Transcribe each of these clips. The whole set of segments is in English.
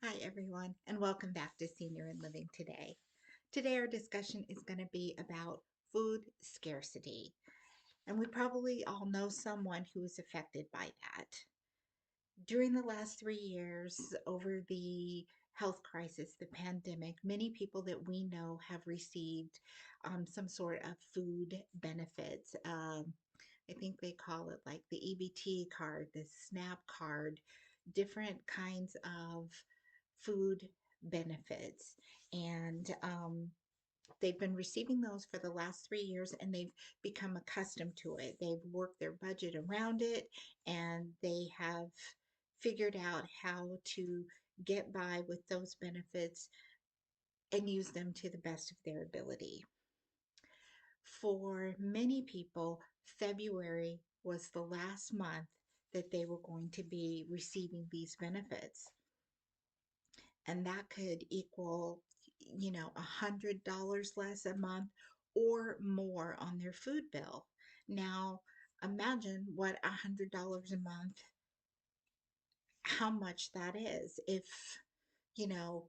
Hi, everyone, and welcome back to Senior and Living today. Today, our discussion is going to be about food scarcity, and we probably all know someone who is affected by that. During the last 3 years, over the health crisis, the pandemic, many people that we know have received some sort of food benefits. I think they call it like the EBT card, the SNAP card, different kinds of food benefits. And they've been receiving those for the last 3 years and they've become accustomed to it. They've worked their budget around it and they have figured out how to get by with those benefits and use them to the best of their ability. For many people, February was the last month that they were going to be receiving these benefits. And that could equal, $100 less a month or more on their food bill. Now, imagine what $100 a month, how much that is. If, you know,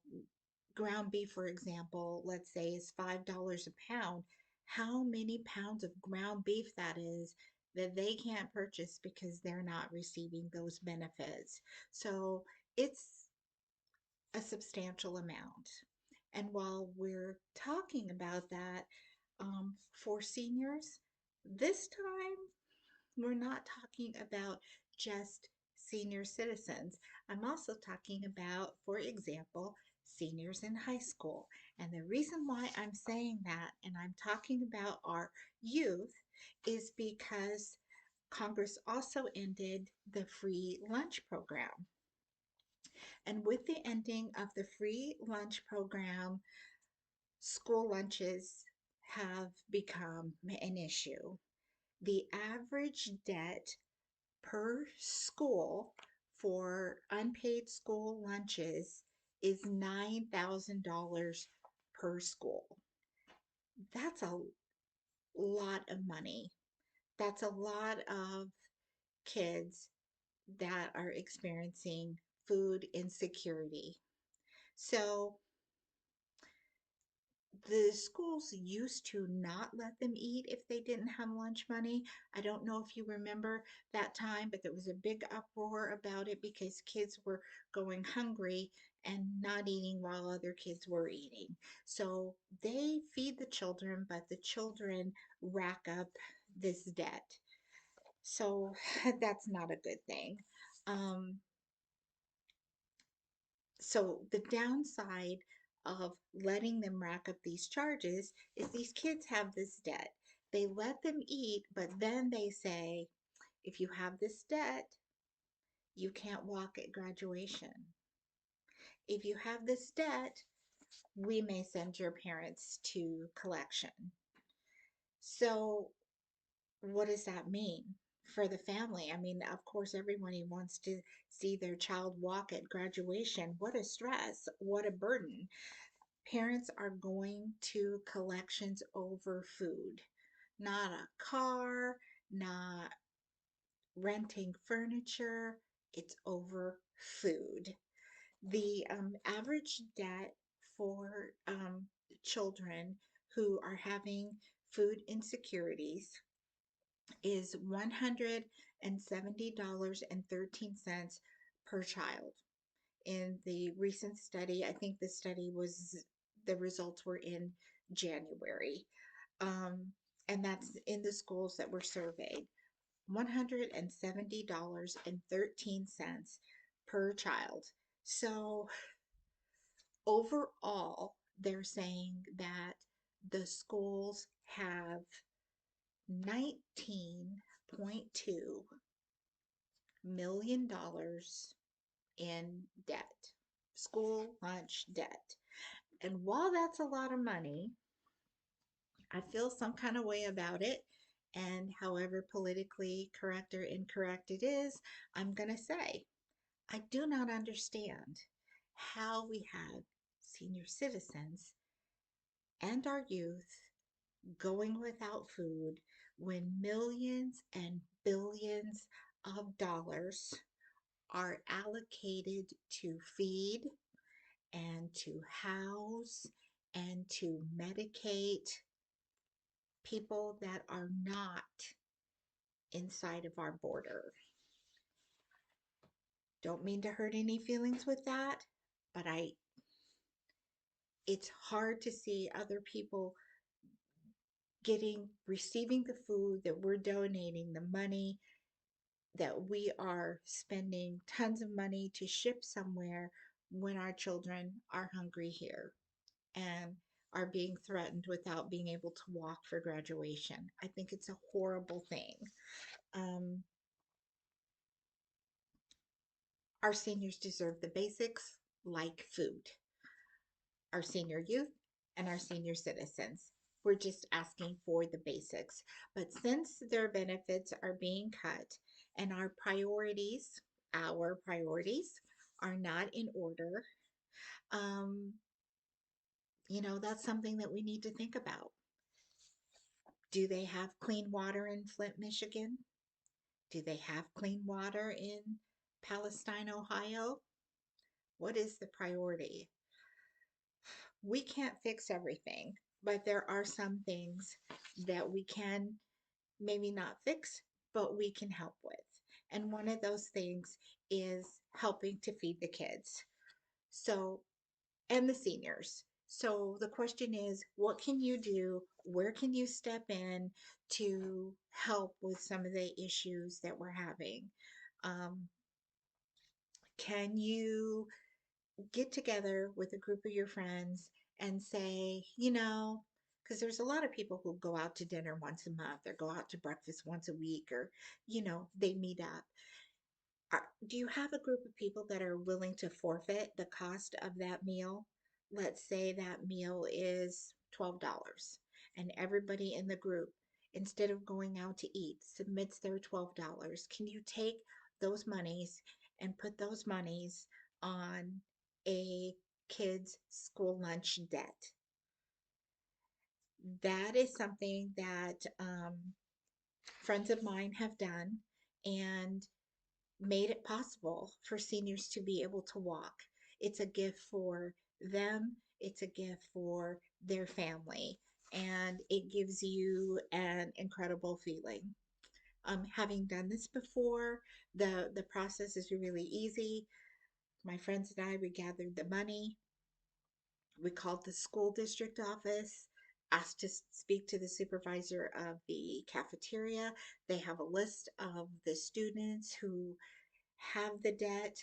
ground beef, for example, let's say is $5 a pound, how many pounds of ground beef that is that they can't purchase because they're not receiving those benefits. So it's a substantial amount. And while we're talking about that, for seniors, this time we're not talking about just senior citizens. I'm also talking about, for example, seniors in high school. And the reason why I'm saying that and I'm talking about our youth is because Congress also ended the free lunch program. And with the ending of the free lunch program, school lunches have become an issue. The average debt per school for unpaid school lunches is $9,000 per school. That's a lot of money. That's a lot of kids that are experiencing food insecurity. So the schools used to not let them eat if they didn't have lunch money. I don't know if you remember that time, but there was a big uproar about it because kids were going hungry and not eating while other kids were eating. So they feed the children, but the children rack up this debt. So that's not a good thing. Um, so the downside of letting them rack up these charges is these kids have this debt. They let them eat, but then they say, if you have this debt, you can't walk at graduation. If you have this debt, we may send your parents to collection. So, what does that mean for the family? I mean, of course, everybody wants to see their child walk at graduation. What a stress, what a burden. Parents are going to collections over food, not a car, not renting furniture. It's over food. The average debt for children who are having food insecurities is $170.13 per child. In the recent study, I think the results were in January. Um, and that's in the schools that were surveyed. $170.13 per child. So overall, they're saying that the schools have 19.2 million dollars in debt, school lunch debt. And while that's a lot of money, I feel some kind of way about it. And however politically correct or incorrect it is, I'm going to say I do not understand how we have senior citizens and our youth going without food when millions and billions of dollars are allocated to feed, and to house and to medicate people that are not inside of our border. Don't mean to hurt any feelings with that, but it's hard to see other people receiving the food that we're donating, the money that we are spending tons of money to ship somewhere when our children are hungry here and are being threatened without being able to walk for graduation. I think it's a horrible thing. Um, our seniors deserve the basics like food, our senior youth and our senior citizens. We're just asking for the basics. But since their benefits are being cut and our priorities are not in order, um, that's something that we need to think about. Do they have clean water in Flint, Michigan? Do they have clean water in Palestine, Ohio? What is the priority? We can't fix everything, but there are some things that we can maybe not fix, but we can help with. And one of those things is helping to feed the kids. So, and the seniors. So the question is, what can you do? Where can you step in to help with some of the issues that we're having? Um, can you get together with a group of your friends and say, because there's a lot of people who go out to dinner once a month or go out to breakfast once a week or, they meet up. Do you have a group of people that are willing to forfeit the cost of that meal? Let's say that meal is $12 and everybody in the group, instead of going out to eat, submits their $12. Can you take those monies and put those monies on a kid's school lunch debt? That is something that friends of mine have done, and made it possible for seniors to be able to walk. It's a gift for them, it's a gift for their family, and it gives you an incredible feeling. Having done this before, the process is really easy. My friends and I, we gathered the money, we called the school district office, asked to speak to the supervisor of the cafeteria. They have a list of the students who have the debt.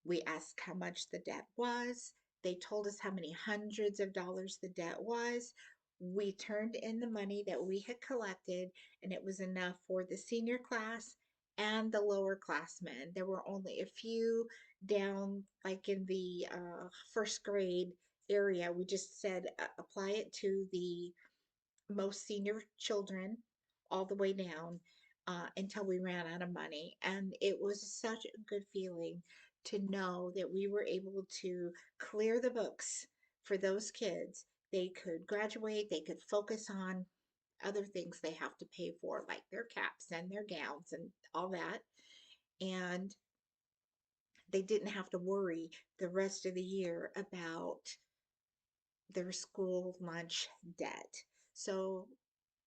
We asked how much the debt was. They told us how many hundreds of dollars the debt was. We turned in the money that we had collected, and it was enough for the senior class and the lower classmen. There were only a few down, like in the first grade area. We just said apply it to the most senior children all the way down until we ran out of money. And it was such a good feeling to know that we were able to clear the books for those kids. They could graduate, they could focus on other things they have to pay for, like their caps and their gowns and all that. And they didn't have to worry the rest of the year about their school lunch debt. So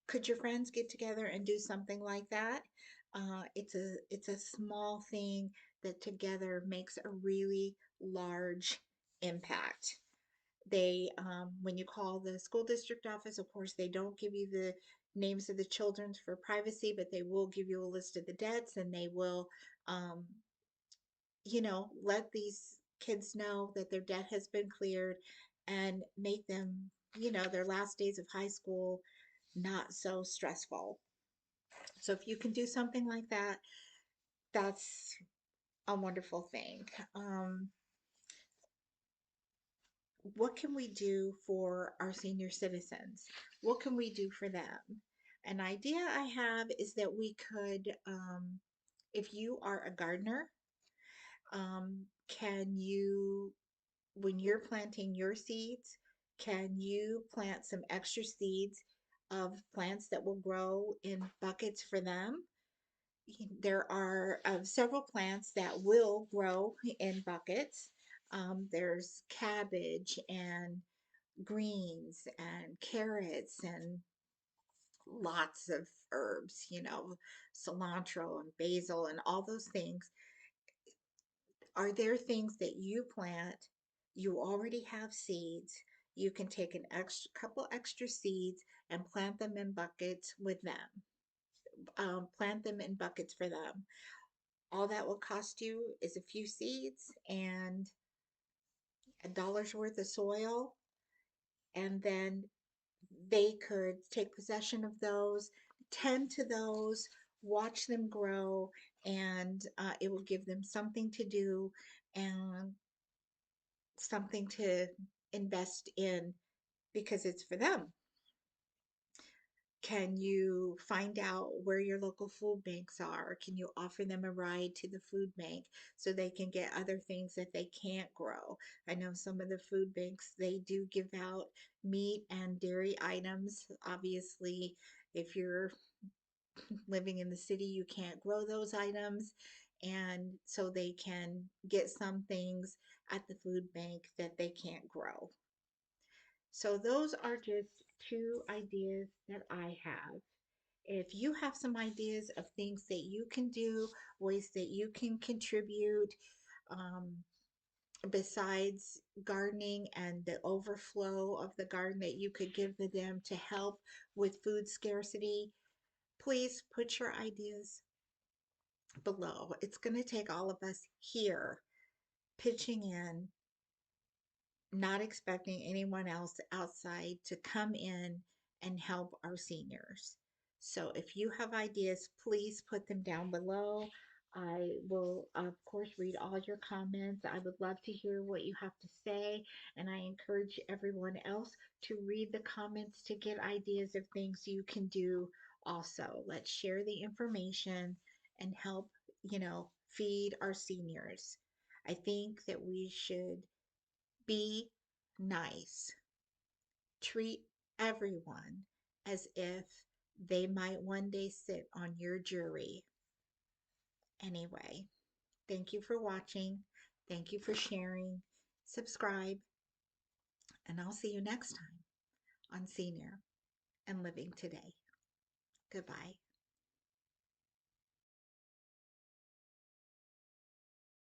could your friends get together and do something like that? It's a small thing that together makes a really large impact. When you call the school district office, of course, they don't give you the names of the children for privacy, but they will give you a list of the debts, and they will, um, let these kids know that their debt has been cleared and make them, their last days of high school not so stressful. So if you can do something like that, that's a wonderful thing. What can we do for our senior citizens? What can we do for them? An idea I have is that we could, if you are a gardener, can you, when you're planting your seeds, can you plant some extra seeds of plants that will grow in buckets for them? There are several plants that will grow in buckets. There's cabbage and greens and carrots and lots of herbs, cilantro and basil and all those things. Are there things that you plant? You already have seeds. You can take an extra couple extra seeds and plant them in buckets with them. Plant them in buckets for them. All that will cost you is a few seeds and $1 worth of soil, and then they could take possession of those, tend to those, watch them grow, and it will give them something to do and something to invest in because it's for them. Can you find out where your local food banks are? Can you offer them a ride to the food bank so they can get other things that they can't grow? I know some of the food banks, they do give out meat and dairy items. Obviously, if you're living in the city, you can't grow those items. And so they can get some things at the food bank that they can't grow. So those are just two ideas that I have. If you have some ideas of things that you can do, ways that you can contribute, um, besides gardening and the overflow of the garden that you could give to them to help with food scarcity, please put your ideas below. It's going to take all of us here pitching in, not expecting anyone else outside to come in and help our seniors. So if you have ideas, please put them down below. I will, of course, read all your comments. I would love to hear what you have to say, and I encourage everyone else to read the comments to get ideas of things you can do also. Let's share the information and help, feed our seniors. I think that we should be nice. Treat everyone as if they might one day sit on your jury. Anyway, thank you for watching. Thank you for sharing. Subscribe, and I'll see you next time on Senior and Living Today. Goodbye.